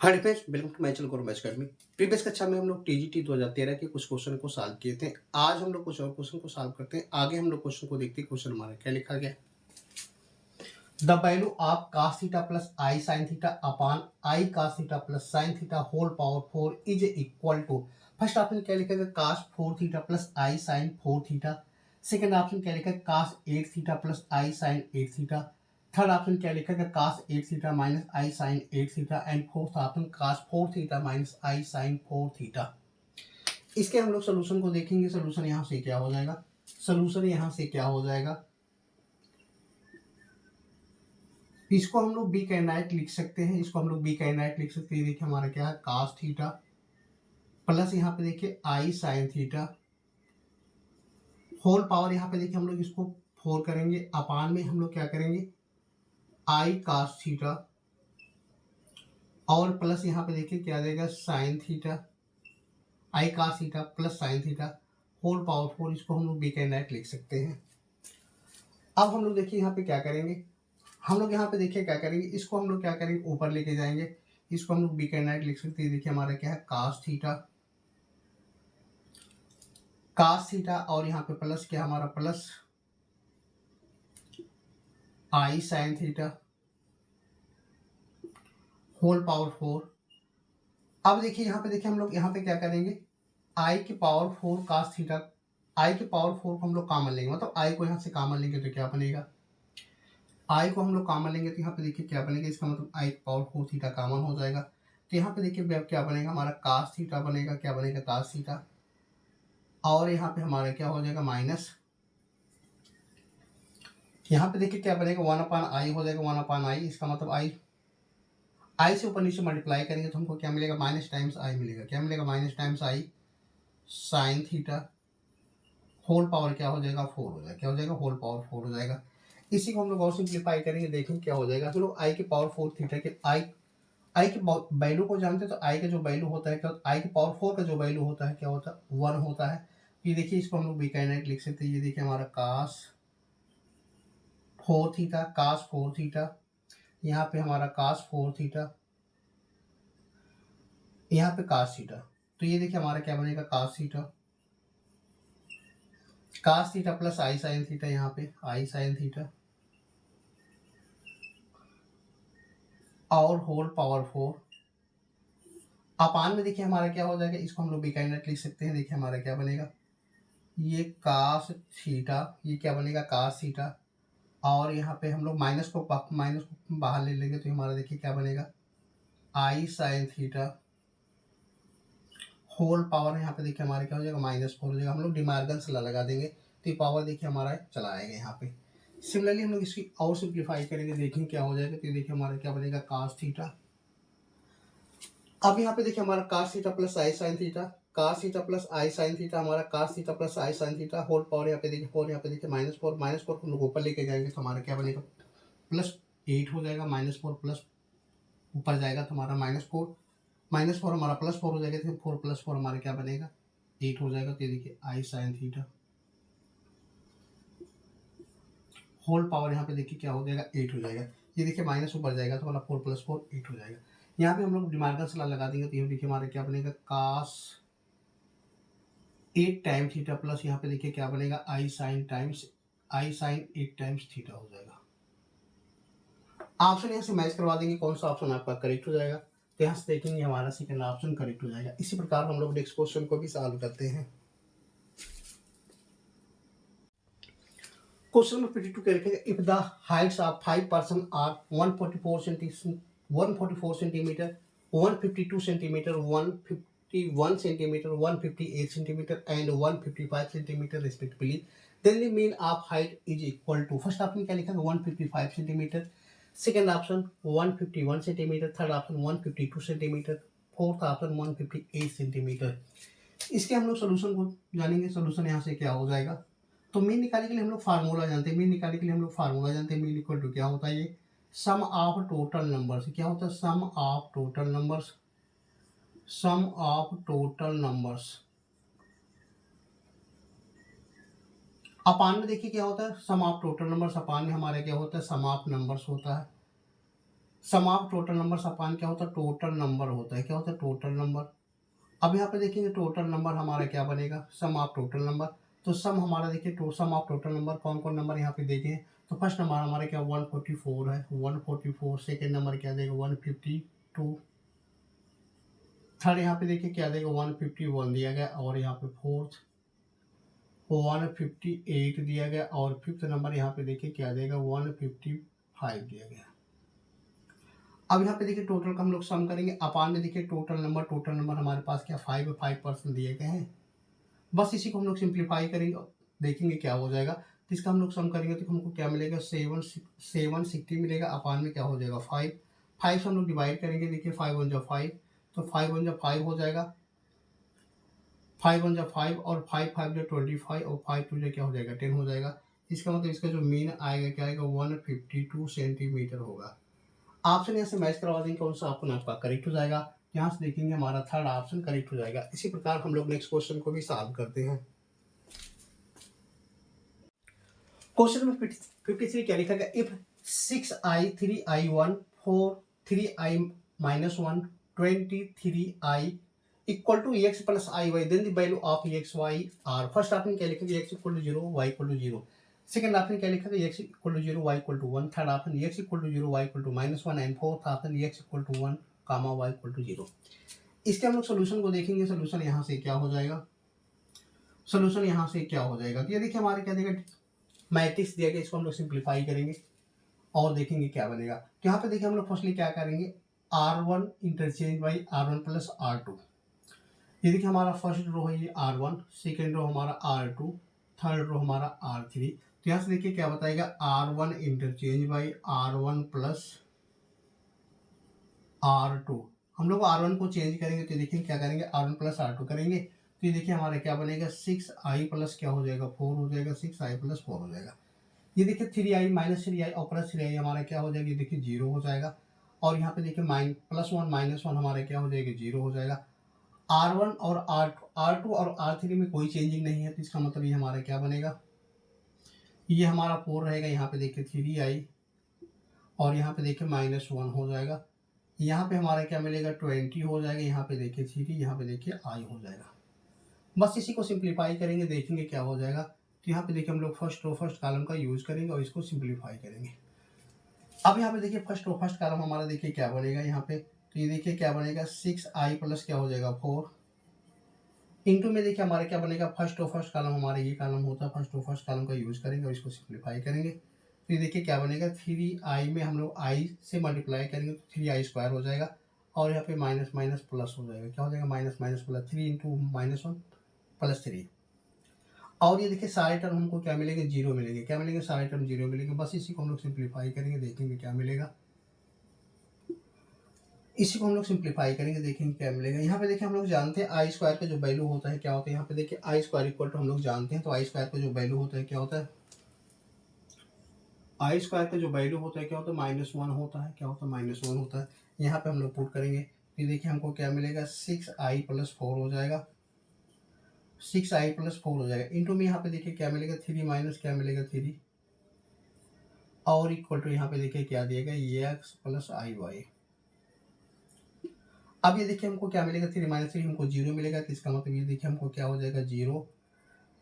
Hi friends, welcome to my channel Gaurav Academy. Previous कक्षा में हम लोग टीजीटी 2013 के कुछ क्वेश्चन को सॉल्व किए थे। आज हम लोग कुछ और क्वेश्चन को सॉल्व करते हैं। आगे हम लोग क्वेश्चन को देखते हैं। क्वेश्चन हमारा क्या लिखा गया। The value of cos theta plus i sin theta upon i cos theta plus sin theta whole power 4 is equal to. First option क्या लिखेगा, cos 4 theta plus i sin 4 theta. Second option क्या लिखा, cos 8 theta plus i sin 8 theta. Third option क्या लिखा है, cos 8 theta minus i sin 8 theta. And fourth option cos 4 theta minus i sin 4 theta. इसके हम लोग solution को देखेंगे। सोल्यूशन यहाँ से क्या हो जाएगा, सोल्यूशन यहाँ से क्या हो जाएगा, इसको हम लोग बी कैंडाइट लिख सकते हैं। इसको हम लोग बी कैंडाइट लिख सकते हैं। देखिए हमारा क्या है, cos थीटा प्लस यहाँ पे देखिए आई sin थीटा होल पावर, यहाँ पे देखिए हम लोग इसको 4 करेंगे, अपान में हम लोग क्या करेंगे, आई cos थीटा और प्लस यहाँ पे देखिए क्या देगा, sin theta, i cos theta plus sin theta whole power 4। इसको हम लोग बी कैंडाइट लिख सकते हैं। अब हम लोग देखिए यहाँ पे क्या करेंगे, हम लोग यहाँ पे देखिए क्या करेंगे, इसको हम लोग क्या करेंगे, ऊपर लेके जाएंगे। इसको हम लोग बी कैंडाइट लिख सकते हैं। देखिए हमारा क्या है, cos थीटा और यहाँ पे प्लस क्या, हमारा plus i sin theta whole power 4। अब देखिए यहाँ पे देखिए हम लोग यहाँ पे क्या करेंगे, आई की पावर 4 cos थीटा, आई की पावर 4 को हम लोग कॉमन लेंगे, मतलब आई को यहाँ से कॉमन लेंगे तो क्या बनेगा, आई को हम लोग कॉमन लेंगे तो यहाँ पे देखिए क्या बनेगा, इसका मतलब आई की पावर 4 थीटा कॉमन हो जाएगा। तो यहाँ पे देखिए क्या बनेगा, हमारा cos थीटा बनेगा, क्या बनेगा, cos थीटा और यहाँ पे हमारा क्या हो जाएगा, माइनस, यहाँ पे देखिए क्या बनेगा, 1/i हो जाएगा, 1/i। इसका मतलब आई से ऊपर नीचे मल्टीप्लाई करेंगे तो हमको क्या मिलेगा, माइनस टाइम्स आई मिलेगा। क्या मिलेगा, minus times i sin theta whole power क्या हो जाएगा, 4 हो जाएगा। क्या हो जाएगा, होल पावर 4 हो जाएगा। इसी को हम लोग और सिंप्लीफाई करेंगे, देखेंगे क्या हो जाएगा। हम लोग आई की पावर 4 थीटा के आई के वैल्यू को जानते हैं, तो आई का जो वैल्यू होता है, क्या आई की पावर 4 का जो वैल्यू होता है क्या होता है, 1 होता है। ये देखिए इसको हम लोग बी कैंडाइट लिख सकते हैं। ये देखिए हमारा cos 4 थीटा, cos 4 थीटा, यहाँ पे हमारा cos 4 थीटा, यहाँ पे cos थीटा। तो ये देखिए हमारा क्या बनेगा, cos theta plus i sin theta, यहाँ पे आई sin थीटा और होल पावर 4 अपान में देखिए हमारा क्या हो जाएगा, इसको हम लोग बी कैंडाइट लिख सकते हैं। देखिए हमारा क्या बनेगा, ये cos थीटा, ये क्या बनेगा, cos थीटा और यहाँ पे हम लोग माइनस को बाहर ले लेंगे तो हमारा देखिए क्या बनेगा, आई sin थीटा होल पावर, यहाँ पे देखिए हमारा क्या हो जाएगा, -4 हो जाएगा। हम लोग डिमार्गन्स लगा देंगे तो ये पावर देखिए हमारा चला आएगा यहाँ पे। सिमिलरली हम लोग इसकी और सिंप्लीफाई करेंगे, देखेंगे क्या हो जाएगा। तो देखिए हमारा क्या बनेगा, cos थीटा। अब यहाँ पे देखिए हमारा cos theta plus i sin theta, cos theta plus i sin theta, हमारा cos theta plus i sin theta whole power, यहाँ पे देखिए 4, यहाँ पे देखिए -4 को हम लोग ऊपर लेके जाएंगे तो हमारा क्या बनेगा, +8 हो जाएगा। -4 प्लस ऊपर जाएगा तो हमारा -4 हमारा +4 हो जाएगा। तो 4 + 4 हमारा क्या बनेगा, 8 हो जाएगा। तो ये देखिए आई sin थीटा होल पावर, यहाँ पे देखिए क्या हो जाएगा, 8 हो जाएगा। ये देखिए माइनस ऊपर जाएगा तो हमारा 4 + 4 8 हो जाएगा। यहाँ पे हम लोग डिमार्गन्स लगा देंगे तो ये देखिए हमारा क्या बनेगा, cos 8 टाइम थीटा प्लस यहाँ पे देखिए क्या बनेगा, आई sin 8 टाइम्स थीटा हो जाएगा। ऑप्शन यहाँ से मैच करवा देंगे, कौन सा ऑप्शन आपका करेक्ट हो जाएगा। तो यहाँ से देखेंगे हमारा सेकंड ऑप्शन करेक्ट हो जाएगा। इसी प्रकार हम लोग नेक्स्ट क्वेश्चन को भी सॉल्व करते हैं। क्वेश्चन नंबर 52 क्या लिखेगा, if the heights of 5 person are 144 centimetre, 152 centimetre, 151 centimetre, 158 centimetre and 155 centimetre respectively, then the mean of height is equal to. First option क्या लिखा है, 155 centimetre, second option 151 centimetre, third option 152 centimetre, fourth option 158 centimetre. इसके हम लोग solution को जानेंगे। Solution यहाँ से क्या हो जाएगा, तो मीन निकालने के लिए हम लोग फार्मूला जानते हैं। मीन निकालने के लिए हम लोग फार्मूला जानते हैं। मीन इक्वल टू क्या होता है, ये सम ऑफ टोटल नंबर्स। क्या होता है, sum of total numbers, sum of total numbers अपान में देखिए क्या होता है, सम ऑफ टोटल नंबर्स, अपान में हमारे क्या होता है, सम ऑफ नंबर्स होता है। सम ऑफ टोटल नंबर अपान क्या होता है, टोटल नंबर होता है, क्या होता है, टोटल नंबर। अब यहाँ पे देखेंगे टोटल नंबर हमारा क्या बनेगा, सम ऑफ टोटल नंबर। तो सम हमारा देखिए सम ऑफ टोटल नंबर कौन कौन नंबर यहाँ पे देखे हैं, तो फर्स्ट नंबर हमारा क्या 144 है, 144। सेकेंड नंबर क्या देगा 152। थर्ड यहाँ पे देखिए क्या देगा 151 दिया गया, और यहाँ पे फोर्थ 158 दिया गया, और फिफ्थ नंबर यहाँ पे देखिए क्या देगा 155 दिया गया। अब यहाँ पे देखिए टोटल का हम लोग सम करेंगे, अपान में देखिए टोटल नंबर हमारे पास क्या 5% दिए गए हैं। बस इसी को हम लोग सिंप्लीफाई करेंगे, देखेंगे क्या हो जाएगा। तो इसका हम लोग सम करेंगे तो हमको क्या मिलेगा 760 मिलेगा, अपान में क्या हो जाएगा 5 से हम लोग डिवाइड करेंगे, देखिए 5 1 जा 5, तो 5 1 जा 5 हो जाएगा, 5 1 जा 5, और 5 5 जा 25, और 5 2 जा क्या हो जाएगा 10 हो जाएगा। इसका मतलब इसका जो मीन आएगा क्या आएगा 152 सेंटीमीटर होगा। ऑप्शन यहाँ से मैच करवा देंगे, कौन सा ऑप्शन आपका करेक्ट हो जाएगा। यहाँ से देखेंगे हमारा थर्ड ऑप्शन करेक्ट हो जाएगा। इसी प्रकार हम लोग नेक्स्ट क्वेश्चन को भी सॉल्व करते हैं। क्वेश्चन नंबर 53 क्या लिखा गया, if 6i 3i1 4 3i minus 1 23i equal to x plus i y, then the value of x y are. First option क्या लिखेंगे x equal to 0 Y equal to 0। Second option क्या लिखेंगे x equal to 0 Y equal to 1। Third option x equal to 0 Y equal to -1, and fourth option x equal to 1 comma y equal to 0। इसके हम लोग solution को देखेंगे, solution यहाँ से क्या हो जाएगा, सोल्यूशन यहाँ से क्या हो जाएगा। तो ये देखिए हमारे क्या देगा, मैट्रिक्स दिया गया, इसको हम लोग सिंप्लीफाई करेंगे और देखेंगे क्या बनेगा। तो यहाँ पे देखिए हम लोग फर्स्टली क्या करेंगे, R1 interchange by R1 plus R2। ये देखिए हमारा फर्स्ट रो है ये R1, सेकेंड रो हमारा R2, थर्ड रो हमारा R3। तो यहाँ से देखिए क्या बताएगा R1 interchange by R1 plus R2। हम लोग R1 को चेंज करेंगे तो देखिए क्या करेंगे R1 प्लस R2 करेंगे, तो ये देखिए हमारा क्या बनेगा 6i प्लस क्या हो जाएगा 4 हो जाएगा, 6i प्लस 4 हो जाएगा। ये देखिए 3i माइनस 3i और प्लस 3i हमारा क्या हो जाएगा, ये देखिए 0 हो जाएगा। और यहाँ पे देखिए +1 -1 हमारा क्या हो जाएगा 0 हो जाएगा। R1 और R2 और R3 में कोई चेंजिंग नहीं है, तो इसका मतलब ये हमारा क्या बनेगा, ये हमारा 4 रहेगा, यहाँ पे देखिए 3i और यहाँ पे देखिए -1 हो जाएगा। यहाँ पे हमारा क्या मिलेगा 20 हो जाएगा, यहाँ पे देखिए 3, यहाँ पे देखिए i हो जाएगा। बस इसी को सिंप्लीफाई करेंगे, देखेंगे क्या हो जाएगा। तो यहाँ पे देखिए हम लोग फर्स्ट रो फर्स्ट कॉलम का यूज करेंगे और इसको सिंप्लीफाई करेंगे। अब यहाँ पे देखिए फर्स्ट रो फर्स्ट कॉलम हमारा देखिए क्या बनेगा यहाँ पे, तो ये देखिए क्या बनेगा 6i प्लस क्या हो जाएगा 4 इंटू में देखिए हमारा क्या बनेगा फर्स्ट रो फर्स्ट कॉलम, हमारा ये कॉलम होता है, फर्स्ट रो फर्स्ट कॉलम का यूज करेंगे और इसको सिंप्लीफाई करेंगे। तो ये देखिए क्या बनेगा 3i में हम लोग i से मल्टीप्लाई करेंगे तो 3i स्क्वायर हो जाएगा, और यहाँ पे माइनस माइनस प्लस हो जाएगा, क्या हो जाएगा minus minus plus 3 into -1 plus 3। और ये देखिए सारे टर्म हमको क्या मिलेंगे 0 मिलेंगे, क्या मिलेंगे सारे टर्म 0 मिलेंगे। बस इसी को हम लोग सिंप्लीफाई करेंगे, देखेंगे क्या मिलेगा। इसी को हम लोग सिंप्लीफाई करेंगे, देखेंगे क्या मिलेगा। यहाँ पे देखिए हम लोग जानते हैं आई स्क्वायर का जो वैल्यू होता है क्या होता है, यहाँ पे देखिए आई स्क्वायर इक्वल टू हम लोग जानते हैं, तो आई स्क्वायर का जो वैल्यू होता है क्या होता है, आई स्क्वायर का जो वैल्यू होता है क्या होता है -1 होता है, क्या होता है -1 होता है। यहाँ पे हम लोग पुट करेंगे, फिर देखिए हमको क्या मिलेगा 6i प्लस 4 हो जाएगा, 6i प्लस 4 हो जाएगा इंटू में यहाँ पे देखिए क्या मिलेगा 3 माइनस क्या मिलेगा 3, और इक्वल टू यहाँ पे देखिए क्या दिएगा x प्लस आई वाई। अब ये देखिए हमको क्या मिलेगा 3 माइनस 3 हमको 0 मिलेगा, तो इसका मतलब ये देखिए हमको क्या हो जाएगा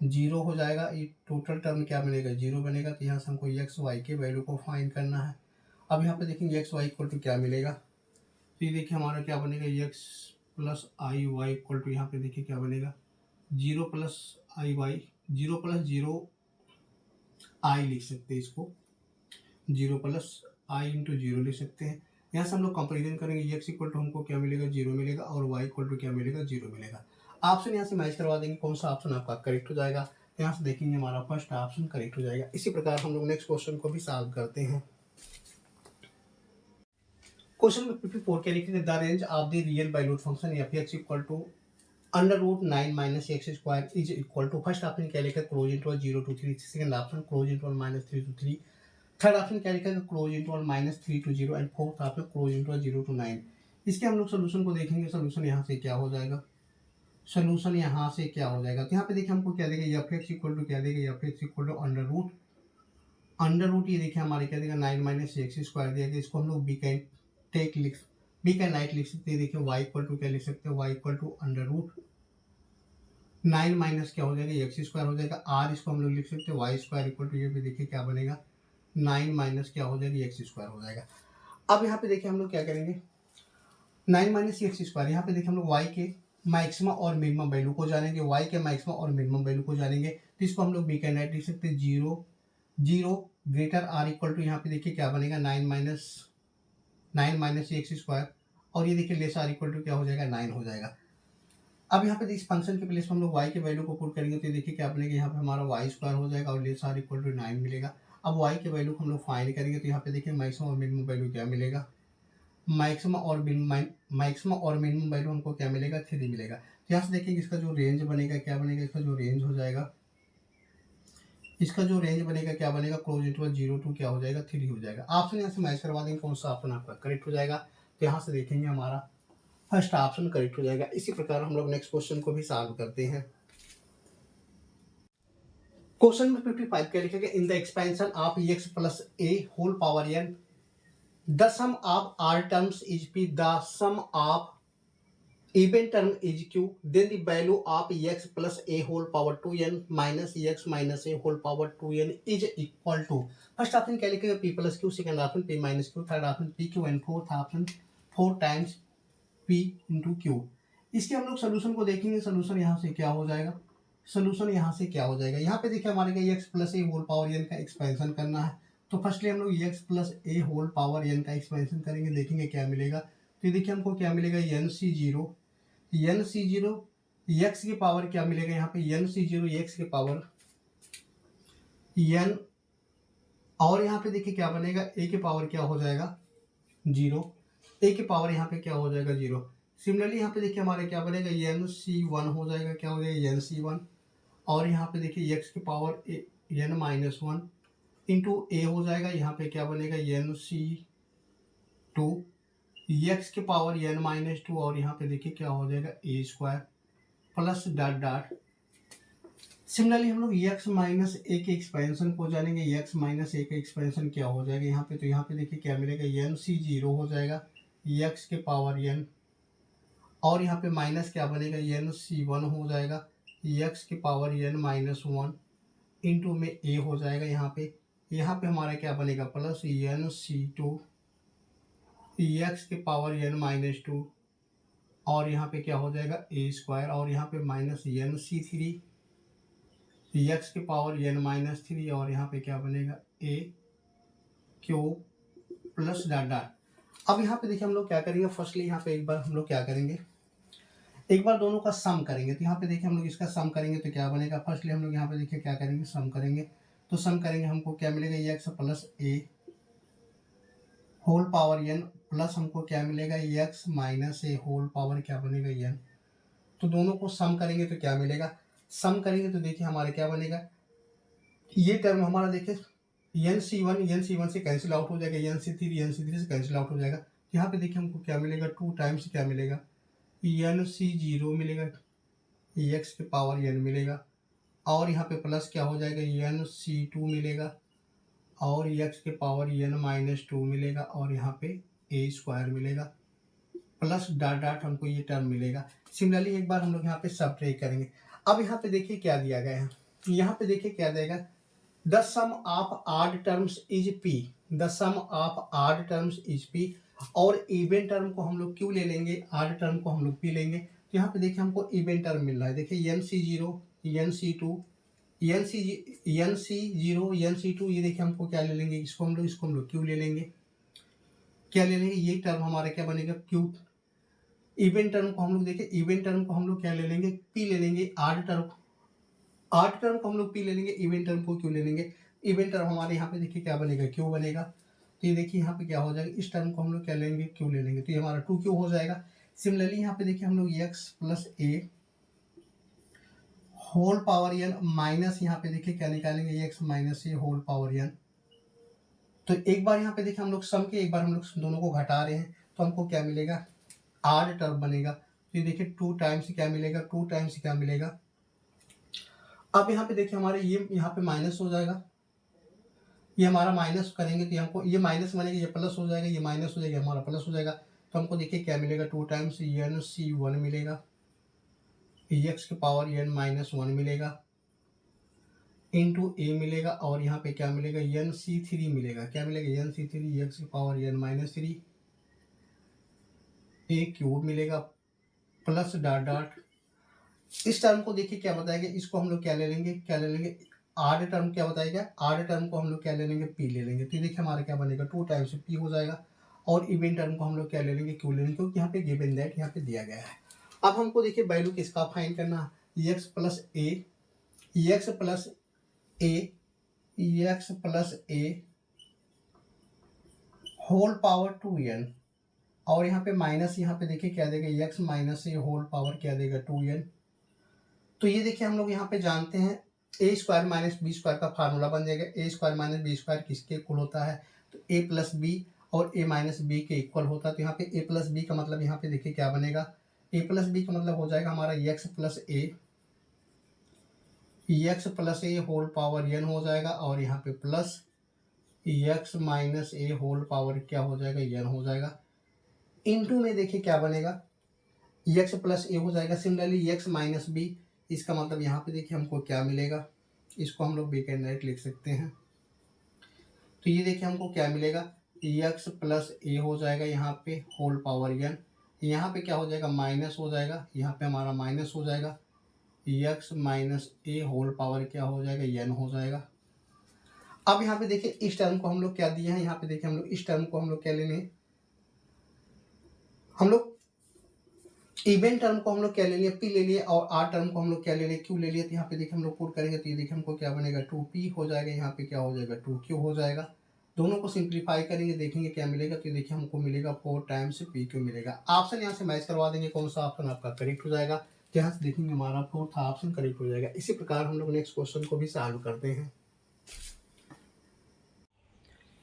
0 हो जाएगा। ये टोटल टर्म क्या मिलेगा 0 बनेगा, तो यहाँ से हमको एक्स वाई के वैल्यू को फाइंड करना है। अब यहाँ पे देखेंगे एक्स वाई इक्वल टू क्या मिलेगा, तो ये देखिए हमारा क्या बनेगा x plus i y equal to यहाँ पे देखिए क्या बनेगा 0 plus i y, 0 plus 0 i लिख सकते हैं इसको, 0 प्लस आई इंटू 0 लिख सकते हैं। यहाँ से हम लोग कंपेरिजन करेंगे, एक्स इक्वल टू हमको क्या मिलेगा 0 मिलेगा, और वाई इक्वल टू क्या मिलेगा 0 मिलेगा। ऑप्शन यहाँ से मैच करवा देंगे, कौन सा ऑप्शन आपका करेक्ट हो जाएगा। यहाँ से देखेंगे हमारा फर्स्ट ऑप्शन करेक्ट हो जाएगा। इसी प्रकार हम लोग नेक्स्ट क्वेश्चन को भी सॉल्व करते हैं। क्वेश्चन नंबर 54 क्या लिखेंगे, the range of the real valued function f x equal to √9 minus x square is equal to, first option क्या लिखा close interval 0 to 3, second option close interval -3 to 3, third option क्या लिखा है close interval -3 to 0, and fourth option close interval 0 to 9। इसके हम लोग solution को देखेंगे, सोल्यूशन यहाँ से क्या हो जाएगा, सोल्यूशन यहाँ से क्या हो जाएगा। तो यहाँ पे देखिए हमको क्या देगा एफ एक्स इक्वल टू क्या देगा, f x equal to under root ये देखिए हमारे क्या देगा 9 माइनस एक्स स्क्वायर दिया गया, इसको हम लोग टेक लिख बी का नाइट लिख सकते हैं। देखिए y इक्वल टू क्या लिख सकते हैं, y equal to under root 9 minus क्या हो जाएगा एक्स स्क्वायर हो जाएगा। आर इसको हम लोग लिख सकते हैं वाई स्क्वायर इक्वल टू, ये भी देखिए क्या बनेगा 9 माइनस क्या हो जाएगा एक्स स्क्वायर हो जाएगा। अब यहाँ पे देखिए हम लोग क्या करेंगे 9 माइनस एक्स स्क्वायर, यहाँ पे देखिए हम लोग y के मैक्सिमम और मिनिमम वैल्यू को जानेंगे, y के मैक्सिमम और मिनिमम वैल्यू को जानेंगे। तो इसको हम लोग बी का नाइट लिख सकते हैं 0 ग्रेटर आर इक्वल टू, यहाँ पे देखिए क्या बनेगा 9 माइनस एक्स स्क्वायर, और ये देखिए लेस आर इक्वल टू क्या हो जाएगा 9 हो जाएगा। अब यहाँ पे इस फंक्शन के प्लेस में हम लोग y के वैल्यू को पुट करेंगे तो ये देखिए क्या बनेगा, यहाँ पे हमारा वाई स्क्वायर हो जाएगा और लेस आर इक्वल टू 9 मिलेगा। अब y के वैल्यू को हम लोग फाइंड करेंगे तो यहाँ पे देखिए मैक्सिमम और मिनिमम वैल्यू क्या मिलेगा, मैक्सिमम और मिनिमम वैल्यू हमको क्या मिलेगा 3 मिलेगा। तो यहाँ से देखेंगे इसका जो रेंज बनेगा क्या बनेगा, इसका जो रेंज हो जाएगा, इसका जो रेंज बनेगा क्या बनेगा क्लोज इंटरवल 0 टू क्या हो जाएगा 3 हो जाएगा। ऑप्शन यहाँ से मैच करवा देंगे कौन सा ऑप्शन आपका करेक्ट हो जाएगा। तो यहाँ से देखेंगे हमारा फर्स्ट ऑप्शन करेक्ट हो जाएगा। इसी प्रकार हम लोग नेक्स्ट क्वेश्चन को भी सॉल्व करते हैं। क्वेश्चन नंबर 55 क्या लिखेगा, in the expansion of x plus a whole power n the sum of r terms is p, the sum of even term is q, then the value of x plus a whole power 2n minus x minus a whole power 2n is equal to, first option क्या लिखेगा p plus q, second option p minus q, third option p q and fourth option 4 times p into q। इसके हम लोग solution को देखेंगे, solution यहाँ से क्या हो जाएगा, सोल्यूशन यहाँ से क्या हो जाएगा, यहाँ पे देखिए हमारे का x plus a whole power n का एक्सपेंशन करना है। तो फर्स्टली हम लोग x plus a whole power n का एक्सपेंशन करेंगे, देखेंगे क्या मिलेगा। तो ये देखिए हमको क्या मिलेगा एन सी जीरो एक्स की पावर क्या मिलेगा, यहाँ पे एन सी जीरो एक्स की पावर एन, और यहाँ पे देखिए क्या बनेगा ए के पावर क्या हो जाएगा 0, ए के पावर यहाँ पे क्या हो जाएगा 0। सिमिलरली यहाँ पे देखिए हमारे क्या बनेगा एन सी वन हो जाएगा, क्या हो जाएगा एन सी वन, और यहाँ पे देखिए एक्स की power n minus one into a हो जाएगा, यहाँ पे क्या बनेगा एन सी टू एक्स के पावर एन माइनस टू, और यहाँ पे देखिए क्या हो जाएगा a square plus dot dot. Similarly हम लोग एक्स माइनस ए के एक्सपेंशन को जानेंगे, एक्स माइनस ए का एक्सपेंशन क्या हो जाएगा यहाँ पे, तो यहाँ पे देखिए क्या मिलेगा एन सी जीरो हो जाएगा एक्स के पावर एन, और यहाँ पे माइनस क्या बनेगा एन सी वन हो जाएगा एक्स के power n minus one into में ए हो जाएगा, यहाँ पे हमारा क्या बनेगा प्लस एन सी टू एक्स के पावर एन माइनस टू, और यहाँ पे क्या हो जाएगा ए स्क्वायर, और यहाँ पे minus n C three x के पावर एन माइनस थ्री, और यहाँ पे क्या बनेगा a q plus dot dot. अब यहाँ पे देखिए हम लोग क्या करेंगे, फर्स्टली यहाँ पे एक बार हम लोग क्या करेंगे, एक बार दोनों का सम करेंगे। तो यहाँ पे देखिए हम लोग इसका सम करेंगे तो क्या बनेगा, फर्स्टली हम लोग यहाँ पे देखिए क्या करेंगे सम करेंगे, तो सम करेंगे हमको क्या मिलेगा x plus a whole power N plus हमको क्या मिलेगा एक्स माइनस ए होल पावर क्या बनेगा एन। तो दोनों को सम करेंगे तो क्या मिलेगा, सम करेंगे तो देखिए हमारे क्या बनेगा, ये टर्म हमारा देखिए एन सी वन से कैंसिल आउट हो जाएगा, एन सी थ्री से कैंसिल आउट हो जाएगा। यहाँ पे देखिए हमको क्या मिलेगा 2 टाइम्स क्या मिलेगा एन सी जीरो मिलेगा एक्स के पावर एन मिलेगा, और यहाँ पे प्लस क्या हो जाएगा एन सी टू मिलेगा और एक्स के पावर एन माइनस टू मिलेगा, और यहाँ पे ए स्क्वायर मिलेगा प्लस डॉट डॉट हमको ये टर्म मिलेगा। सिमिलरली एक बार हम लोग यहाँ पे सब्ट्रैक्ट करेंगे। अब यहाँ पे देखिए क्या दिया गया है, यहाँ पे देखिए क्या देगा, the sum of odd terms is P, the sum of odd terms is P, और इवन टर्म को हम लोग क्यों ले लेंगे, ऑड टर्म को हम लोग पी लेंगे। तो यहाँ पे देखिए हमको इवन टर्म मिल रहा है, देखिए एन सी जीरो एन सी two n C zero n सी टू, ये देखिए हमको क्या ले लेंगे, इसको हम लोग क्यू ले लेंगे, क्या ले लेंगे, ये टर्म हमारा क्या बनेगा क्यू। इवन टर्म को हम लोग देखिए, इवन टर्म को हम लोग क्या ले लेंगे पी ले लेंगे, ऑड टर्म को हम लोग पी ले लेंगे, इवन टर्म को क्यू ले लेंगे। इवन टर्म हमारे यहाँ पे देखिए क्या बनेगा क्यू बनेगा, तो ये देखिए यहाँ पे क्या हो जाएगा, इस टर्म को हम लोग क्या लेंगे क्यू ले लेंगे, तो ये हमारा 2q हो जाएगा। सिमिलरली यहाँ पे देखिए हम लोग x plus a whole power n minus यहाँ पे देखिए क्या निकालेंगे एक्स माइनस ए होल पावर एन। तो एक बार यहाँ पे देखिए हम लोग सम के, एक बार हम लोग दोनों को घटा रहे हैं तो हमको क्या मिलेगा ऑड टर्म बनेगा। तो ये देखिए 2 टाइम्स क्या मिलेगा, 2 टाइम्स क्या मिलेगा। अब यहाँ पे देखिए हमारे ये यहाँ पे माइनस हो जाएगा, ये हमारा माइनस करेंगे तो हमको ये माइनस बनेगा, ये प्लस हो जाएगा, ये माइनस हो जाएगा, हमारा प्लस हो जाएगा। तो हमको देखिए क्या मिलेगा, 2 टाइम्स NC1 मिलेगा, एक्स की पावर n-1 मिलेगा, इंटू ए मिलेगा, और यहाँ पे क्या मिलेगा, NC3 मिलेगा। क्या मिलेगा, NC3 एक्स की पावर n-3 ए क्यूब मिलेगा, प्लस डॉट डॉट। इस टर्म को देखिए क्या बताएगा, इसको हम लोग क्या ले लेंगे, आड टर्म क्या बताएगा, आड टर्म को हम लोग क्या ले लेंगे, पी ले लेंगे। तो देखिए हमारा क्या बनेगा, 2 टाइम्स पी हो जाएगा, और इवन टर्म को हम लोग क्या ले लेंगे, क्यू ले लेंगे, क्योंकि यहाँ पे गिवन दैट यहाँ पे दिया गया है। अब हमको देखिए वैल्यू किसका फाइंड करना है, x plus a whole power 2n, और यहाँ पे माइनस, यहाँ पे देखिए क्या देगा, एक्स माइनस ए होल पावर क्या देगा, 2n। तो ये देखिए हम लोग यहाँ पे जानते हैं ए स्क्वायर माइनस बी स्क्वायर का फार्मूला बन जाएगा। A square minus B square किसके इक्वल होता है, तो ए प्लस बी और ए माइनस बी के इक्वल होता है। तो यहाँ पे ए प्लस बी का मतलब यहाँ पे देखिए क्या बनेगा, ए प्लस बी का मतलब हो जाएगा हमारा x plus a whole power n हो जाएगा, और यहाँ पे प्लस एक्स माइनस ए होल पावर क्या हो जाएगा, n हो जाएगा। इंटू में देखिए क्या बनेगा, एक्स प्लस ए हो जाएगा। सिमिलरली एक्स माइनस बी, इसका मतलब यहाँ पे देखिए हमको क्या मिलेगा, इसको हम लोग वीक एंड राइट लिख सकते हैं। तो ये देखिए हमको क्या मिलेगा, एक्स प्लस ए हो जाएगा यहाँ पे होल पावर n, यहाँ पे क्या हो जाएगा, माइनस हो जाएगा, यहाँ पे हमारा माइनस हो जाएगा, एक्स माइनस ए होल पावर क्या हो जाएगा, n हो जाएगा। अब यहाँ पे देखिए इस टर्म को हम लोग क्या दिए हैं, यहाँ पे देखिए हम लोग इस टर्म को हम लोग क्या लेंगे, हम लोग इवन टर्म को हम लोग क्या ले लिए, पी ले लिए, और आर टर्म को हम लोग क्या ले लिए, क्यू ले लिए। तो यहाँ पे देखिए हम लोग पुट करेंगे तो ये देखिए हमको क्या बनेगा, 2p हो जाएगा, यहाँ पे क्या हो जाएगा, 2q हो जाएगा। दोनों को सिंप्लीफाई करेंगे, देखेंगे क्या मिलेगा। तो देखिए हमको मिलेगा 4 टाइम्स pq मिलेगा। ऑप्शन यहाँ से मैच करवा देंगे, कौन सा ऑप्शन आपका करेक्ट हो जाएगा। यहाँ से देखेंगे हमारा 4th ऑप्शन करेक्ट हो जाएगा। इसी प्रकार हम लोग नेक्स्ट क्वेश्चन को भी सॉल्व करते हैं।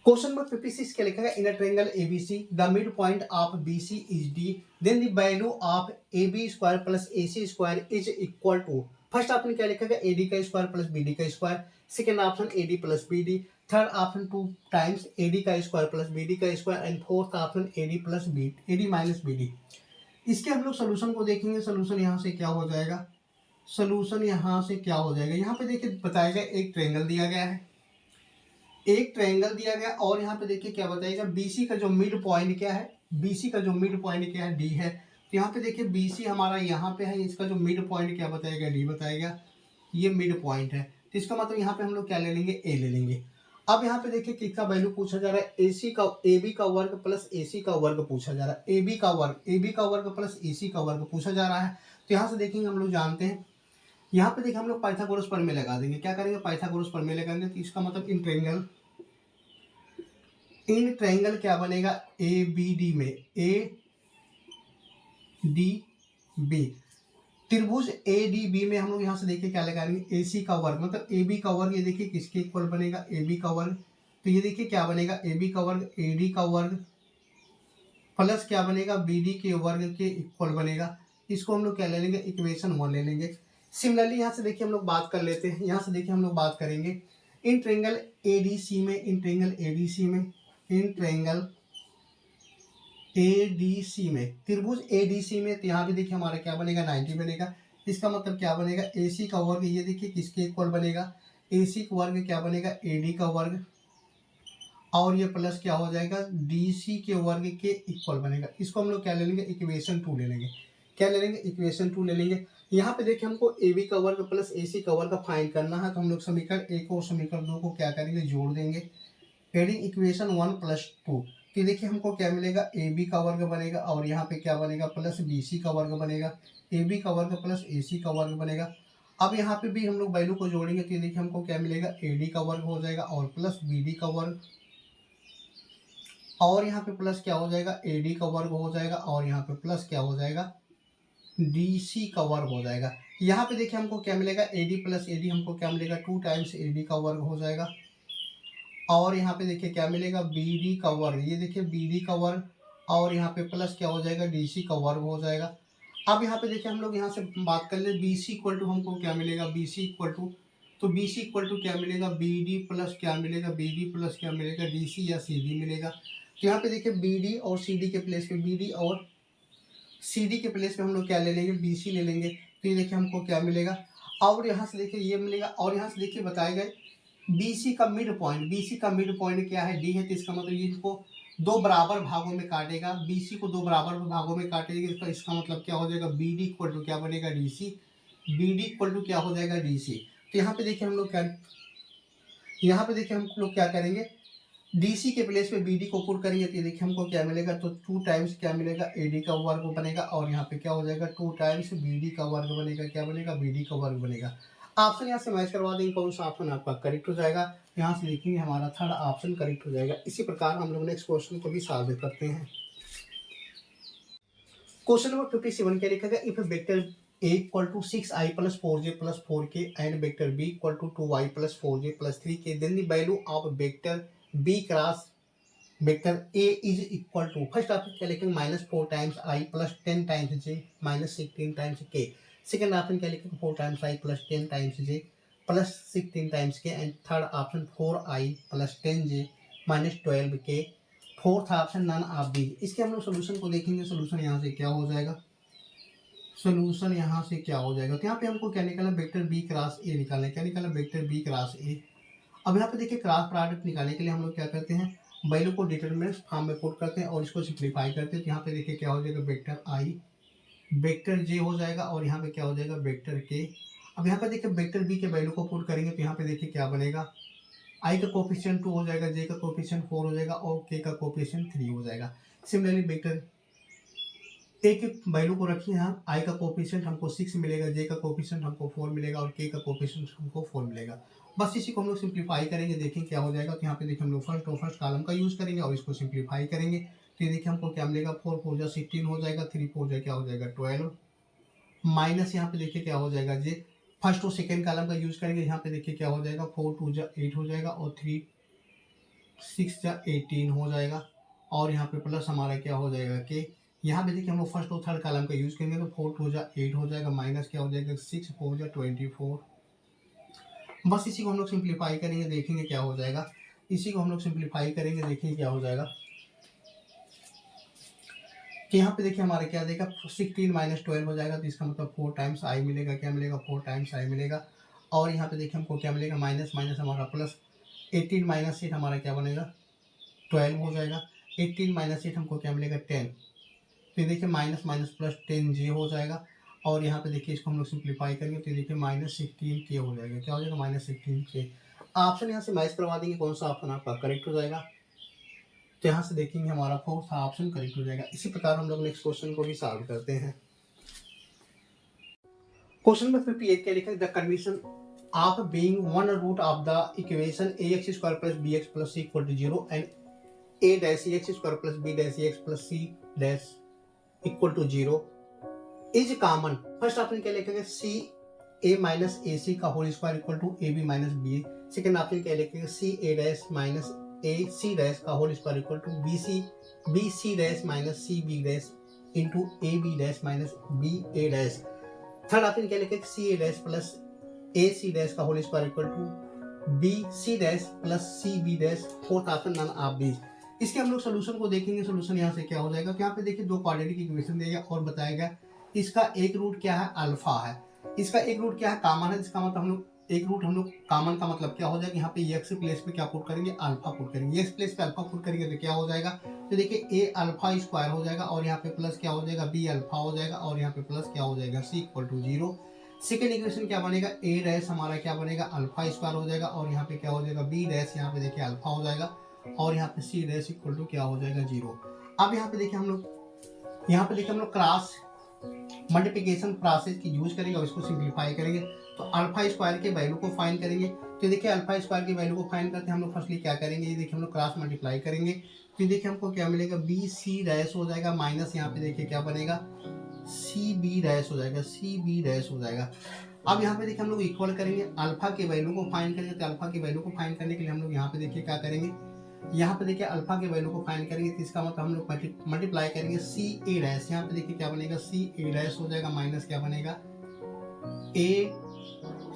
क्वेश्चन नंबर 56 क्या लिखा है, in a triangle ABC the mid point of BC is D, then the value of AB square plus AC square is equal to. First option क्या लिखा है, AD का स्क्वायर प्लस BD का square. Second option AD plus BD। Third option 2 times AD का square plus BD का square. And fourth option AD plus AD minus BD। इसके हम लोग सोल्यूशन को देखेंगे। सोल्यूशन यहाँ से क्या हो जाएगा, सोल्यूशन यहाँ से क्या हो जाएगा, यहाँ पे देखिए बताया गया एक ट्रायंगल दिया गया है, एक ट्रायंगल दिया गया, और यहाँ पे देखिए क्या बताएगा, BC का जो मिड पॉइंट क्या है, BC का जो मिड पॉइंट क्या है, D है। तो यहाँ पे देखिए BC हमारा यहाँ पे है, इसका जो मिड पॉइंट क्या बताएगा, D बताएगा, ये मिड पॉइंट है। तो इसका मतलब यहाँ पे हम लोग क्या ले लेंगे, A ले लेंगे। अब यहाँ पे देखिए किसका वैल्यू पूछा जा रहा है, AB का वर्ग प्लस AC का वर्ग पूछा जा रहा है। AB का वर्ग प्लस AC का वर्ग पूछा जा रहा है। तो यहाँ से देखेंगे हम लोग जानते हैं, यहाँ पे देखिए हम लोग पाइथागोरस प्रमेय लगा देंगे। क्या करेंगे, पाइथागोरस प्रमेय लगाएंगे। तो इसका मतलब इन ट्रायंगल क्या बनेगा, ABD में ADB त्रिभुज ADB में हम लोग यहाँ से देखिए क्या लगाएंगे, AC का वर्ग मतलब AB का वर्ग, ये देखिए किसके इक्वल बनेगा, AB का वर्ग। तो ये देखिए क्या बनेगा, AB का वर्ग AD का वर्ग प्लस क्या बनेगा, BD के वर्ग के इक्वल बनेगा। इसको हम लोग क्या ले लेंगे, इक्वेशन 1 ले लेंगे। सिमिलरली यहाँ से देखिए हम लोग बात कर लेते हैं, यहाँ से देखिए हम लोग बात करेंगे इन ट्रायंगल ADC में, इन ट्रायंगल ADC में त्रिभुज ADC में। तो यहाँ पे देखिए हमारा क्या बनेगा, 90 बनेगा। इसका मतलब क्या बनेगा, AC का वर्ग ये देखिए किसके इक्वल बनेगा, AC का वर्ग क्या बनेगा, AD का वर्ग, और ये प्लस क्या हो जाएगा, DC के वर्ग के इक्वल बनेगा। इसको हम लोग क्या ले लेंगे, इक्वेशन 2 ले लेंगे। क्या ले लेंगे, इक्वेशन 2 ले लेंगे। यहाँ पे देखिए हमको AB का वर्ग प्लस AC का वर्ग फाइंड करना है। तो हम लोग समीकरण 1 और समीकरण 2 को क्या करेंगे, जोड़ देंगे। Adding equation 1 plus 2। तो देखिए हमको क्या मिलेगा, AB का वर्ग बनेगा, और यहाँ पे क्या बनेगा, प्लस BC का वर्ग बनेगा। AB का वर्ग प्लस AC का वर्ग बनेगा। अब यहाँ पे भी हम लोग वैल्यू को जोड़ेंगे। तो देखिए हमको क्या मिलेगा, AD का वर्ग हो जाएगा और प्लस BD का वर्ग, और यहाँ पे प्लस क्या हो जाएगा, AD का वर्ग हो जाएगा, और यहाँ पे प्लस क्या हो जाएगा, DC का वर्ग हो जाएगा। यहाँ पे देखिए हमको क्या मिलेगा, AD प्लस AD हमको क्या मिलेगा, 2 टाइम्स AD का वर्ग हो जाएगा, और यहाँ पे देखिए क्या मिलेगा, BD का वर्ग, ये देखिए BD का वर्ग, और यहाँ पे प्लस क्या हो जाएगा, DC का वर्ग हो जाएगा। अब यहाँ पे देखिए हम लोग यहाँ से बात कर ले, BC इक्वल टू हमको क्या मिलेगा, BC इक्वल टू तो बी सी इक्वल टू क्या मिलेगा, बी डी प्लस क्या मिलेगा, बी डी प्लस क्या मिलेगा, डी सी या सी डी मिलेगा। तो यहाँ पे देखिए बी डी और सी डी के प्लेस पे, बी डी और सी डी के प्लेस पे हम लोग क्या ले लेंगे, बी सी ले लेंगे। तो ये देखिए हमको क्या मिलेगा, और यहाँ से देखिए ये मिलेगा, और यहाँ से देखिए बताए गए बी सी का मिड पॉइंट, बी सी का मिड पॉइंट क्या है, डी है। तो इसका मतलब ये इनको दो बराबर भागों में काटेगा, बी सी को दो बराबर भागों में काटेगा। इसका मतलब क्या हो जाएगा, बी डी इक्वल टू क्या बनेगा, D C. B D equal to क्या हो जाएगा, डी सी। तो यहाँ पे देखिए हम लोग क्या, यहाँ पे देखिए हम लोग क्या करेंगे, डी सी के प्लेस पे बी डी को पुट करेंगे। तो देखिए हमको क्या मिलेगा, तो 2 टाइम्स क्या मिलेगा, ए डी का वर्ग बनेगा, और यहाँ पे क्या हो जाएगा 2 टाइम्स बी डी का वर्ग बनेगा। क्या बनेगा, बी डी का वर्ग बनेगा। ऑप्शन यहाँ से मैच करवा देंगे, कौन सा ऑप्शन आपका करेक्ट हो जाएगा। यहाँ से देखेंगे हमारा थर्ड ऑप्शन करेक्ट हो जाएगा। इसी प्रकार हम लोग नेक्स्ट क्वेश्चन को भी सॉल्व करते हैं। क्वेश्चन नंबर 57 क्या लिखा गया, if vector a equal to 6i plus 4j plus 4k and vector b equal to 2i plus 4j plus 3k, then the value of vector b cross vector a is equal to, first option क्या लिखेंगे, -4 times i plus 10 times j minus 16 times k। Second option क्या लिखेंगे, 4 times i plus 10 times j plus 16 times k। And third option 4i plus 10j minus 12k। Fourth option none of these. इसके हम लोग solution को देखेंगे। Solution यहाँ से क्या हो जाएगा, सोल्यूशन यहाँ से क्या हो जाएगा, तो यहाँ पे हमको क्या निकालना, वेक्टर बी क्रॉस ए निकालना है। क्या निकालना, वेक्टर बी क्रॉस ए। अब यहाँ पे देखिए क्रॉस प्रोडक्ट निकालने के लिए हम लोग क्या करते हैं, वैल्यू को डिटरमिनेंट फॉर्म में पुट करते हैं और इसको सिंप्लीफाई करते हैं। तो यहाँ पे देखिए क्या हो जाएगा, वेक्टर आई वेक्टर जे हो जाएगा, और यहाँ पे क्या हो जाएगा, वेक्टर के। अब यहाँ पे देखिए वेक्टर बी के वैल्यू को पुट करेंगे, तो यहाँ पे देखिए क्या बनेगा, आई का कोफिशिएंट 2 हो जाएगा, जे का कोफिशिएंट 4 हो जाएगा, और के का कोफिशिएंट 3 हो जाएगा। सिमिलरली वेक्टर ए के वैल्यू को रखिए यहाँ, आई का कोफिशिएंट हमको 6 मिलेगा, जे का कोफिशिएंट हमको 4 मिलेगा, और के का कोफिशिएंट हमको 4 मिलेगा। बस इसी को हम लोग सिंप्लीफाई करेंगे, देखें क्या हो जाएगा। तो यहाँ पे देखिए हम लोग फर्स्ट कॉलम का यूज करेंगे और इसको सिंप्लीफाई करेंगे। तो ये देखिए हमको क्या मिलेगा, 4 4 जा 16 हो जाएगा, 3 4 जा क्या हो जाएगा 12, माइनस यहाँ पे देखिए क्या हो जाएगा, जे फर्स्ट और सेकेंड कॉलम का यूज करेंगे। यहाँ पे देखिए क्या हो जाएगा, 4 2 जा 8 हो जाएगा, और 3 6 जा 18 हो जाएगा, और यहाँ पे प्लस हमारा क्या हो जाएगा कि यहाँ पे देखिए हम लोग फर्स्ट और थर्ड कॉलम का यूज करेंगे। तो 4 2 जा 8 हो जाएगा, माइनस क्या हो जाएगा 6 4 जा 24। बस इसी को हम लोग सिंप्लीफाई करेंगे, देखेंगे क्या हो जाएगा। इसी को हम लोग सिंप्लीफाई करेंगे, देखेंगे क्या हो जाएगा। कि यहाँ पे देखिए हमारा क्या देगा, 16 माइनस 12 हो जाएगा। तो इसका मतलब 4 टाइम्स आई मिलेगा। क्या मिलेगा, 4 टाइम्स आई मिलेगा। और यहाँ पे देखिए हमको क्या मिलेगा, माइनस माइनस हमारा प्लस, 18 माइनस 8 हमारा क्या बनेगा 12 हो जाएगा। 18 माइनस 8 हमको क्या मिलेगा 10। तो ये देखिए माइनस माइनस प्लस 10 जे हो जाएगा। और यहाँ पे देखिए इसको हम लोग सिंप्लीफाई करेंगे, तो देखिए माइनस 16 के हो जाएगा। क्या हो जाएगा, माइनस 16 के। ऑप्शन यहाँ से मैच करवा देंगे, कौन सा ऑप्शन आपका करेक्ट हो जाएगा। तो यहाँ से देखेंगे हमारा फोर्थ ऑप्शन करेक्ट हो जाएगा। इसी प्रकार हम लोग नेक्स्ट क्वेश्चन को भी सॉल्व करते हैं। क्वेश्चन नंबर 58 क्या लिखा है, the condition of being one root of the equation ax square plus bx plus c equal to 0 and a dash ax square plus b dash ax plus c dash equal to 0 is common. First option क्या लिखेंगे, C A minus A C का whole square equal to A B minus B. Second option क्या लिखेंगे, C A dash minus A C dash का whole square equal to B C dash minus C B dash into A B dash minus B A dash. Third option क्या लिखेंगे, C A dash plus A C dash का whole square equal to B C dash plus C B dash. Fourth option none of these. इसके हम लोग solution को देखेंगे। Solution यहाँ से क्या हो जाएगा, यहाँ पे देखिए दो क्वाड्रेटिक इक्वेशन दिया और बताया गया इसका एक रूट क्या है, अल्फा है। इसका एक रूट क्या है, कॉमन है। इसका मतलब हम लोग एक रूट हम लोग कॉमन का मतलब क्या हो जाएगा, यहाँ पे एक्स प्लेस पे क्या पुट करेंगे, अल्फा पुट करेंगे। एक्स प्लेस पे अल्फा पुट करेंगे तो क्या हो जाएगा, तो देखिए ए अल्फा स्क्वायर हो जाएगा, और यहाँ पे प्लस क्या हो जाएगा, बी अल्फा हो जाएगा, और यहाँ पे प्लस क्या हो जाएगा, सी इक्वल टू 0। सेकेंड इक्वेशन क्या बनेगा, ए डैश हमारा क्या बनेगा, अल्फा स्क्वायर हो जाएगा, और यहाँ पे क्या हो जाएगा, बी डैश यहाँ पे देखिए अल्फा हो जाएगा, और यहाँ पे सी डैश इक्वल टू क्या हो जाएगा 0। अब यहाँ पे देखिए हम लोग क्रॉस मल्टीप्लिकेशन प्रोसेस की यूज करेंगे और इसको सिंप्लीफाई करेंगे। तो अल्फा स्क्वायर के वैल्यू को फाइंड करेंगे। तो देखिए अल्फा स्क्वायर की वैल्यू को फाइंड करते हैं हम लोग फर्स्टली क्या करेंगे, ये देखिए हम लोग क्रॉस मल्टीप्लाई करेंगे। तो देखिए हमको क्या मिलेगा, बी सी डैश हो जाएगा, माइनस यहाँ पे देखिए क्या बनेगा, सी बी डैश हो जाएगा, सी बी डैश हो जाएगा। अब यहाँ पे देखिए हम लोग इक्वल करेंगे, अल्फा के वैल्यू को फाइंड करेंगे। तो अल्फा की वैल्यू को फाइंड करने के लिए हम लोग यहाँ पे देखिए क्या करेंगे, यहाँ पे देखिए अल्फा के वैल्यू को फाइंड करेंगे। तो इसका मतलब हम लोग मल्टीप्लाई करेंगे सी ए डैश। यहाँ पे देखिए क्या बनेगा, सी ए डैश हो जाएगा, माइनस क्या बनेगा, ए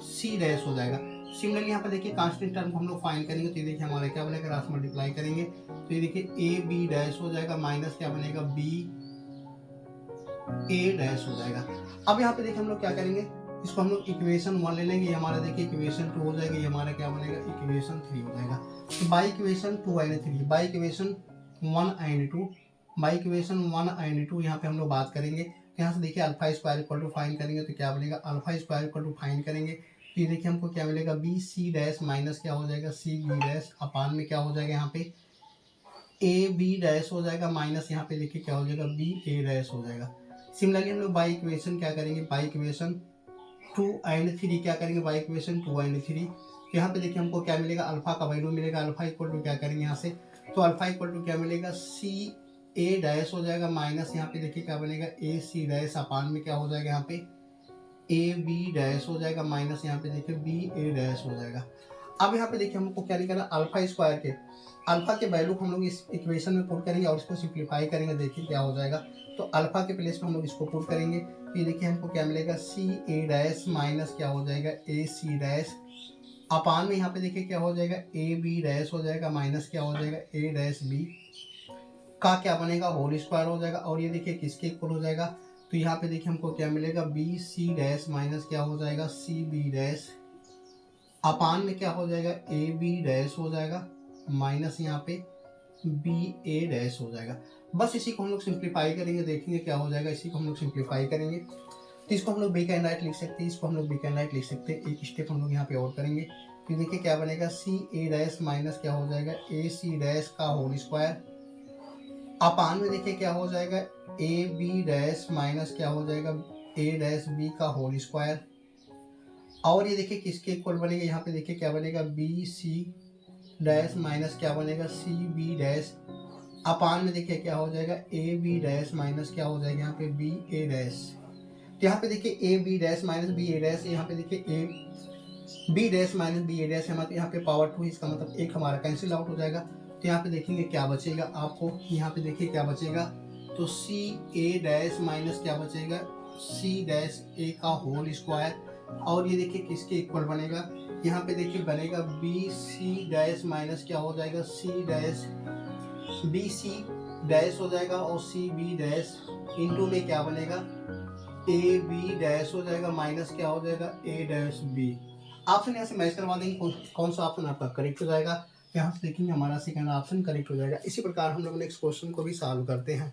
सी डैश हो जाएगा। सिमिलरली यहाँ पे देखिए कांस्टेंट टर्म को हम लोग फाइंड करेंगे तो ये देखिए हमारा क्या बनेगा, क्रॉस मल्टीप्लाई करेंगे तो ये देखिए ए बी डैश हो जाएगा माइनस क्या बनेगा बी ए डैश हो जाएगा। अब यहाँ पे देखिए हम लोग क्या करेंगे, इसको हम लोग इक्वेशन 1 ले लेंगे, ये हमारा देखिए इक्वेशन 2 हो जाएगा, ये हमारा क्या बनेगा इक्वेशन 3 हो जाएगा। तो by equation 2 and 3, by equation 1 and 2, by equation 1 and 2 यहाँ पे हम लोग बात करेंगे। यहाँ से देखिए alpha square equal to find करेंगे तो क्या बनेगा, alpha square equal to find करेंगे तो ये देखिए हमको क्या मिलेगा बी सी डैश माइनस क्या हो जाएगा सी बी डैश अपान में क्या हो जाएगा यहाँ पे ए बी डैश हो जाएगा माइनस यहाँ पे देखिए क्या हो जाएगा बी ए डैश हो जाएगा। सिमिलरली हम लोग बाई इक्वेशन क्या करेंगे, बाई इक्वेशन 2 एंड 3 क्या करेंगे, बाई इक्वेशन 2 एंड 3 यहाँ पे देखिए हमको क्या मिलेगा, अल्फा का वैल्यू मिलेगा, अल्फा इक्वल टू क्या करेंगे यहाँ से, तो अल्फा इक्वल टू क्या मिलेगा सी ए डैश हो जाएगा माइनस यहाँ पे देखिए क्या बनेगा ए सी डैश अपान में क्या हो जाएगा यहाँ पे ए बी डैश हो जाएगा माइनस यहाँ पे देखिए बी ए डैश हो जाएगा। अब यहाँ पे देखिए हमको क्या निकालना, अल्फा स्क्वायर के अल्फा के वैल्यू को हम लोग इस इक्वेशन में पुट करेंगे और इसको सिंप्लीफाई करेंगे, देखिए क्या हो जाएगा। तो अल्फा के प्लेस में हम लोग इसको पुट करेंगे तो ये देखिए हमको क्या मिलेगा सी ए डैश माइनस क्या हो जाएगा ए सी डैश अपान में यहाँ पे देखिए क्या हो जाएगा ए बी डैश हो जाएगा माइनस क्या हो जाएगा ए डैश बी का क्या बनेगा होल स्क्वायर हो जाएगा। और ये देखिए किसके इक्वल हो जाएगा, तो यहाँ पे देखिए हमको क्या मिलेगा बी सी डैश माइनस क्या हो जाएगा सी बी डैश अपान में क्या हो जाएगा ए बी डैश हो जाएगा माइनस यहाँ पे बी ए डैश हो जाएगा। बस इसी को हम लोग सिंप्लीफाई करेंगे, देखेंगे क्या हो जाएगा। इसी को हम लोग सिंप्लीफाई करेंगे तो इसको हम लोग बिग एंड राइट लिख सकते हैं, इसको हम लोग बिग एंड राइट लिख सकते हैं। एक स्टेप हम लोग यहाँ पे और करेंगे तो देखिए क्या बनेगा सी ए डैश माइनस क्या हो जाएगा ए सी डैश का होल स्क्वायर अपान में देखिए क्या हो जाएगा ए बी डैश माइनस क्या हो जाएगा ए डैश बी का होल स्क्वायर। और ये देखिए किसके इक्वल बनेगा, यहाँ पे देखिए क्या बनेगा बी सी डैश माइनस क्या बनेगा सी बी डैश अपान में देखिए क्या हो जाएगा ए बी डैश माइनस क्या हो जाएगा यहाँ पे बी ए डैश। तो यहाँ पे देखिए A B dash minus B A dash, यहाँ पे देखिए A B dash minus B A dash हमारे यहाँ पे पावर 2, इसका मतलब एक हमारा कैंसिल आउट हो जाएगा। तो यहाँ पे देखेंगे क्या बचेगा आपको, यहाँ पे देखिए क्या बचेगा तो सी ए डैश माइनस क्या बचेगा सी डैश ए का होल स्क्वायर। और ये देखिए किसके इक्वल बनेगा, यहाँ पे देखिए बनेगा बी सी डैश माइनस क्या हो जाएगा C dash B C dash हो जाएगा और सी बी डैश इंटू में क्या बनेगा ए बी डैश हो जाएगा माइनस क्या हो जाएगा ए डैश बी। ऑप्शन यहाँ से मैच करवा देंगे कौन सा ऑप्शन आपका करेक्ट हो जाएगा। यहाँ से देखेंगे हमारा सेकंड ऑप्शन करेक्ट हो जाएगा। इसी प्रकार हम लोग नेक्स्ट क्वेश्चन को भी सॉल्व करते हैं।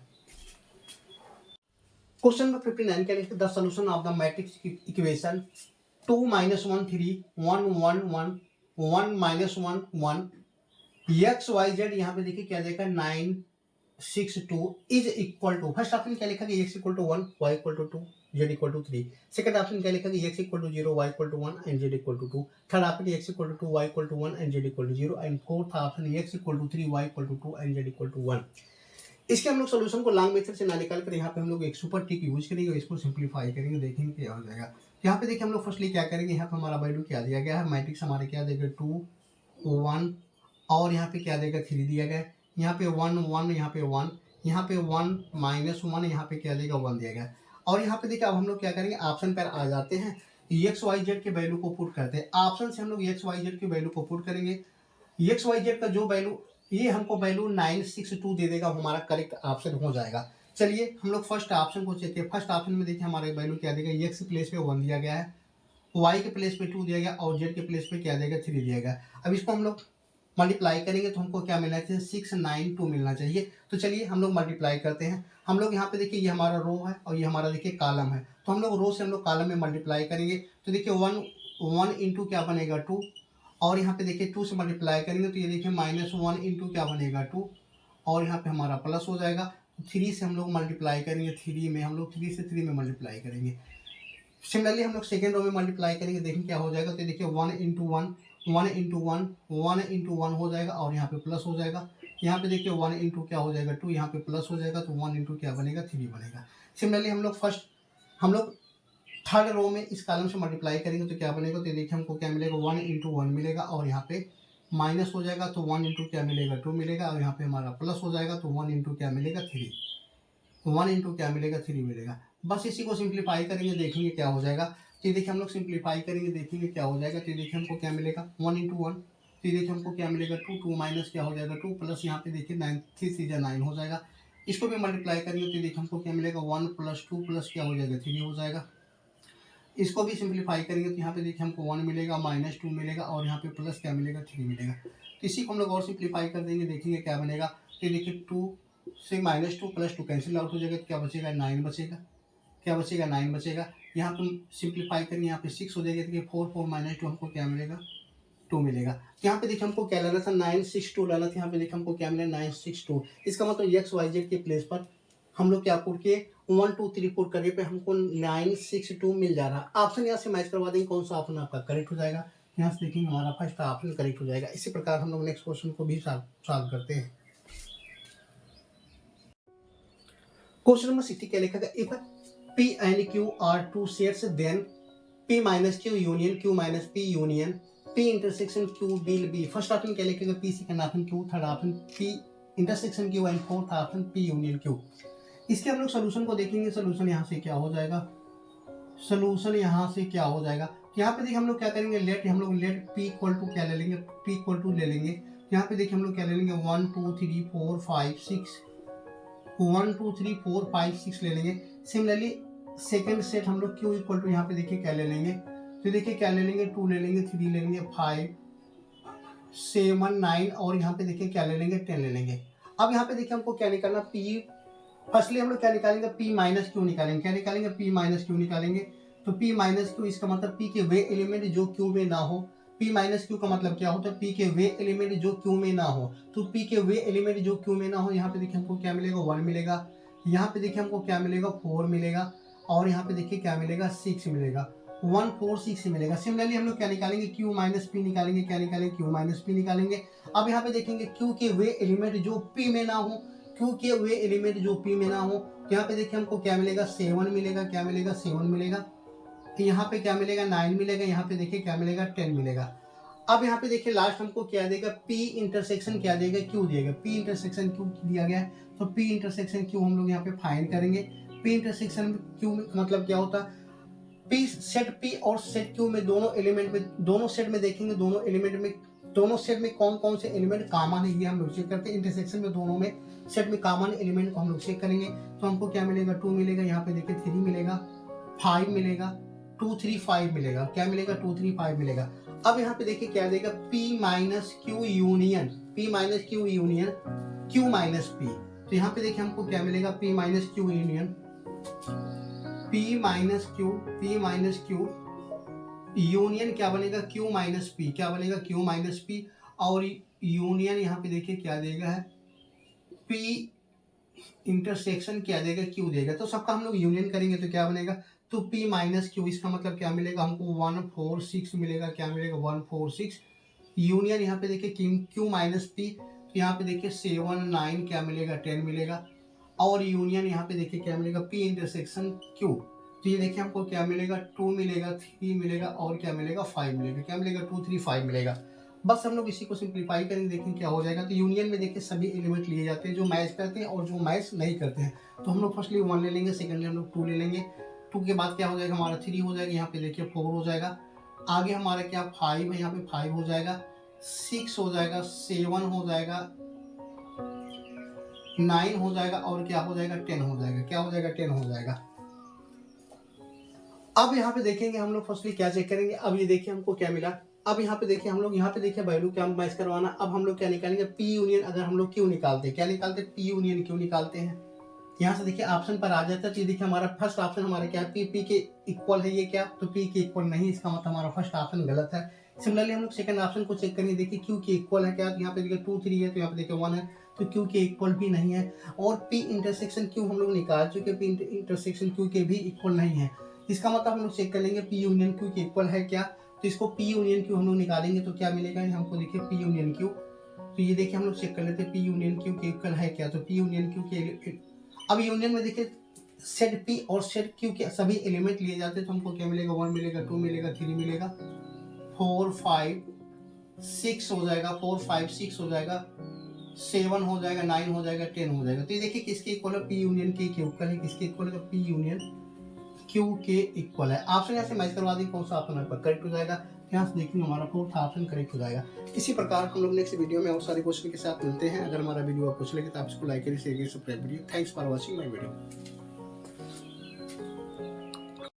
क्वेश्चन नंबर 59 के लिए the solution of the matrix equation 2 - 1 3 1 1 1 1 - 1 1 X Y Z यहाँ पे देखिए क्या देगा 9 6 2 is equal to, first option क्या लिखा गया X equal to 1 Y equal to 2 Z equal to 3। Second option क्या लिखा गया X equal to 0 Y equal to 1 and Z equal to 2। Third option x equal to 2 Y equal to 1 and Z equal to 0 and fourth option x equal to 3 Y equal to 2 and Z equal to 1। इसके हम लोग solution को long method से ना निकाल कर यहाँ पे हम लोग एक सुपर ट्रिक यूज करेंगे और इसको सिंप्लीफाई करेंगे, देखेंगे क्या हो जाएगा। यहाँ पे देखिए हम लोग फर्स्टली क्या करेंगे, यहाँ पे हमारा वैल्यू क्या दिया गया है, मैट्रिक्स हमारे क्या देगा 2 1 और यहाँ पे क्या देगा 3 दिया गया है, यहाँ पे 1 1 यहाँ पे 1 यहाँ पे 1 -1 यहाँ पे क्या देगा 1 दिया गया। और यहाँ पे देखिए अब हम लोग क्या करेंगे ऑप्शन पर आ जाते हैं, एक्स वाई जेड के वैल्यू को पुट करते हैं। ऑप्शन से हम लोग एक्स वाई जेड के वैल्यू को पुट करेंगे, एक्स वाई जेड का जो वैल्यू ये हमको वैल्यू 962 दे देगा, हमारा करेक्ट ऑप्शन हो जाएगा। चलिए हम लोग फर्स्ट ऑप्शन को चेक करें। फर्स्ट ऑप्शन में देखिए हमारा वैल्यू क्या देगा, एक्स के प्लेस पे 1 दिया गया है, वाई के प्लेस पे 2 दिया गया और जेड के प्लेस पे क्या देगा 3 दिया गया। अब इसको हम लोग मल्टीप्लाई करेंगे तो हमको क्या मिलना चाहिए 692 मिलना चाहिए। तो चलिए हम लोग मल्टीप्लाई करते हैं। हम लोग यहाँ पे देखिए ये हमारा रो है और ये हमारा देखिए कॉलम है, तो हम लोग रो से हम लोग कॉलम में मल्टीप्लाई करेंगे तो देखिए 1 इंटू क्या बनेगा 2 और यहाँ पे देखिए 2 से मल्टीप्लाई करेंगे तो ये देखिए -1 इंटू क्या बनेगा 2 और यहाँ पे हमारा प्लस हो जाएगा। 3 से हम लोग मल्टीप्लाई करेंगे, 3 में हम लोग 3 से 3 में मल्टीप्लाई करेंगे। सिमिलरली हम लोग सेकेंड रो में मल्टीप्लाई करेंगे, देखेंगे क्या हो जाएगा। तो देखिए 1 इंटू 1 1 इंटू 1 1 इंटू 1 हो जाएगा और यहाँ पे प्लस हो जाएगा। यहाँ पे देखिए 1 इंटू क्या हो जाएगा 2, यहाँ पे प्लस हो जाएगा तो 1 इंटू क्या बनेगा 3 बनेगा। सिमिलरली हम लोग थर्ड रो में इस कॉलम से मल्टीप्लाई करेंगे तो क्या बनेगा, तो देखिए हमको क्या मिलेगा 1 इंटू 1 मिलेगा और यहाँ पे माइनस हो जाएगा तो 1 इंटू क्या मिलेगा 2 मिलेगा और यहाँ पे हमारा प्लस हो जाएगा तो 1 इंटू क्या मिलेगा 3 1 इंटू क्या मिलेगा 3 मिलेगा। बस इसी को सिंप्लीफाई करेंगे, देखेंगे क्या हो जाएगा। तो ये देखिए हम लोग सिंप्लीफाई करेंगे, देखेंगे क्या हो जाएगा। तो ये देखिए हमको क्या मिलेगा 1 × 1। तो ये देखिए हमको क्या मिलेगा 2, 2 माइनस क्या हो जाएगा 2 प्लस यहाँ पे देखिए 9, 3 3 9 हो जाएगा। इसको भी मल्टीप्लाई करेंगे तो ये देखिए हमको क्या मिलेगा 1 + 2 प्लस क्या हो जाएगा 3 हो जाएगा। इसको भी सिंप्लीफाई करेंगे तो यहाँ पे देखिए हमको 1 मिलेगा, -2 मिलेगा और यहाँ पे प्लस क्या मिलेगा 3 मिलेगा। तो इसी को हम लोग और सिंप्लीफाई कर देंगे, देखेंगे क्या बनेगा। तो ये देखिए 2 से -2 + 2 कैंसिल आउट हो जाएगा, तो क्या बचेगा 9 बचेगा। क्या बचेगा 9 बचेगा। यहाँ पे सिंप्लीफाई करेंगे, यहाँ पे 6 हो जाएगा, देखिए 4 4 -2 हमको क्या मिलेगा 2 मिलेगा। तो यहाँ पे देखिए हमको क्या लाना था 962 लाना था। यहाँ पे देखिए हमको क्या मिला 962। इसका मतलब एक्स वाई जेड के प्लेस पर हम लोग क्या पुट किए 1 2 3 पुट करने पे हमको 962 मिल जा रहा। ऑप्शन यहाँ से मैच करवा देंगे, कौन सा ऑप्शन आपका करेक्ट हो जाएगा। यहाँ से देखेंगे हमारा फर्स्ट ऑप्शन करेक्ट हो जाएगा। इसी प्रकार हम लोग नेक्स्ट क्वेश्चन को भी सॉल्व करते हैं। क्वेश्चन नंबर 60 क्या लिखा गया, if P and Q are two sets then P minus Q union Q minus P union P intersection Q will be। First option क्या लिखेगा P, second option Q, third option P intersection Q and fourth option P union Q। इसके हम लोग solution को देखेंगे। Solution यहाँ से क्या हो जाएगा, सोल्यूशन यहाँ से क्या हो जाएगा। यहाँ पे देखिए हम लोग क्या करेंगे, लेट P इक्वल टू क्या ले लेंगे, P इक्वल टू ले लेंगे। यहाँ पे देखिए हम लोग क्या ले लेंगे 1 2 3 4 5 6 1 2 3 4 5 6 ले लेंगे। सिमिलरली सेकंड सेट हम लोग Q इक्वल टू यहाँ पे देखिए क्या ले लेंगे, तो देखिए क्या ले लेंगे 2 ले लेंगे, 3 ले लेंगे, 5 7 9 और यहाँ पे देखिए क्या ले लेंगे 10 ले लेंगे। अब यहाँ पे देखिए हमको क्या निकालना, P फर्स्टली हम लोग क्या निकालेंगे P माइनस Q निकालेंगे। क्या निकालेंगे P माइनस Q निकालेंगे। तो P माइनस Q इसका मतलब P के वे एलिमेंट जो Q में ना हो। P माइनस Q का मतलब क्या होता है, P के वे एलिमेंट जो Q में ना हो। तो P के वे एलिमेंट जो Q में ना हो, यहाँ पे देखिए हमको क्या मिलेगा 1 मिलेगा, यहाँ पे देखिए हमको क्या मिलेगा 4 मिलेगा और यहाँ पे देखिए क्या मिलेगा 6 मिलेगा, 1 4 6 मिलेगा। सिमिलरली हम लोग क्या निकालेंगे Q माइनस P निकालेंगे। क्या निकालेंगे Q माइनस P निकालेंगे। अब यहाँ पे देखेंगे Q के वे एलिमेंट जो P में ना हो, Q के वे एलिमेंट जो P में ना हो, यहाँ पे देखिए हमको क्या मिलेगा 7 मिलेगा। क्या मिलेगा 7 मिलेगा। यहाँ पे क्या मिलेगा 9 मिलेगा। यहाँ पे देखिए क्या मिलेगा 10 मिलेगा। अब यहाँ पे देखिए लास्ट हमको क्या देगा, P इंटरसेक्शन क्या देगा Q देगा। P इंटरसेक्शन Q दिया गया है, तो P इंटरसेक्शन Q हम लोग यहाँ पे फाइंड करेंगे। P इंटरसेक्शन Q मतलब क्या होता है, P सेट P और सेट Q में दोनों एलिमेंट में, दोनों सेट में देखेंगे, दोनों एलिमेंट में, दोनों सेट में कौन कौन से एलिमेंट कॉमन है ये हम लोग चेक करते हैं। इंटरसेक्शन में दोनों में सेट में कॉमन एलिमेंट को हम लोग चेक करेंगे। तो हमको क्या मिलेगा 2 मिलेगा, यहाँ पे देखिए 3 मिलेगा, 5 मिलेगा, 2 3 5 मिलेगा। क्या मिलेगा 2 3 5 मिलेगा। अब यहाँ पे देखिए क्या देगा P minus Q union, P minus Q union Q minus P। तो यहाँ पे देखिए हमको क्या मिलेगा P minus Q union P minus Q union क्या बनेगा Q माइनस P। क्या बनेगा Q माइनस P और यूनियन यहाँ पे देखिए क्या देगा है P इंटरसेक्शन क्या देगा Q देगा। तो सबका हम लोग यूनियन करेंगे तो क्या बनेगा, तो P माइनस Q इसका मतलब क्या मिलेगा हमको 1 4 6 मिलेगा। क्या मिलेगा 1 4 6 यूनियन यहाँ पे देखिए Q माइनस P, तो यहाँ पे देखिए 7 9 क्या मिलेगा 10 मिलेगा और यूनियन यहाँ पे देखिए क्या मिलेगा P इंटरसेक्शन Q। तो ये देखिए हमको क्या मिलेगा 2 मिलेगा, 3 मिलेगा और क्या मिलेगा 5 मिलेगा। क्या मिलेगा 2 3 5 मिलेगा। बस हम लोग इसी को सिंप्लीफाई करेंगे, देखें क्या हो जाएगा। तो यूनियन में देखिए सभी एलिमेंट लिए जाते हैं जो मैच करते हैं और जो मैच नहीं करते हैं। तो हम लोग फर्स्टली 1 ले लेंगे, सेकेंडली हम लोग 2 ले लेंगे। 2 के बाद क्या हो जाएगा हमारा 3 हो जाएगा, यहाँ पे देखिए 4 हो जाएगा, आगे हमारा क्या 5 है, यहाँ पे 5 हो जाएगा, 6 हो जाएगा, 7 हो जाएगा, 9 हो जाएगा और क्या हो जाएगा 10 हो जाएगा। क्या हो जाएगा 10 हो जाएगा। अब यहाँ पे देखेंगे हम लोग फर्स्टली क्या चेक करेंगे। अब ये देखिए हमको क्या मिला। अब यहाँ पे देखिए हम लोग यहाँ पे देखिए वैल्यू क्या मैच करवाना। अब हम लोग क्या निकालेंगे P यूनियन। अगर हम लोग Q निकालते हैं, क्या निकालते हैं P यूनियन Q निकालते हैं। यहाँ से देखिए ऑप्शन पर आ जाता है। तो ये देखिए हमारा फर्स्ट ऑप्शन हमारा क्या है P के इक्वल है। ये क्या, तो P के इक्वल नहीं, इसका मतलब हमारा फर्स्ट ऑप्शन गलत है। सिमिलरली हम लोग सेकंड ऑप्शन को चेक करेंगे, देखिए Q के इक्वल है क्या, तो यहाँ पे देखिए 2 3 है, तो यहाँ पे देखिए 1 है, तो Q के इक्वल भी नहीं है। और P इंटरसेक्शन Q हम लोग निकाल चुके, P इंटरसेक्शन Q के भी इक्वल नहीं है। इसका मतलब हम लोग चेक कर लेंगे P यूनियन Q के इक्वल है क्या। तो इसको P यूनियन Q हम लोग निकालेंगे तो क्या मिलेगा हमको, देखिए P यूनियन Q। तो ये देखिए हम लोग चेक कर लेते हैं P यूनियन Q के इक्वल है क्या। तो P यूनियन Q के, अब यूनियन में देखिए सेट P और सेट Q के सभी एलिमेंट लिए जाते हैं। तो हमको क्या मिलेगा 1 मिलेगा, 2 मिलेगा, 3 मिलेगा, 4 5 6 हो जाएगा, 4 5 6 हो जाएगा, 7 हो जाएगा, 9 हो जाएगा, 10 हो जाएगा। तो ये देखिए किसके इक्वल है, P यूनियन के इक्वल है। किसके इक्वल है, P यूनियन क्यू के इक्वल है। ऑप्शन यहाँ से मैच करवा दी, कौन सा ऑप्शन हमारे पास करेक्ट हो जाएगा। यहाँ से देखिए हमारा फोर्थ ऑप्शन करेक्ट हो जाएगा। इसी प्रकार हम लोग नेक्स्ट वीडियो में और सारे क्वेश्चन के साथ मिलते हैं। अगर हमारा वीडियो आपको अच्छा लगे तो आप इसको लाइक करिए, शेयर करिए, सब्सक्राइब करिए। Thanks for watching my video.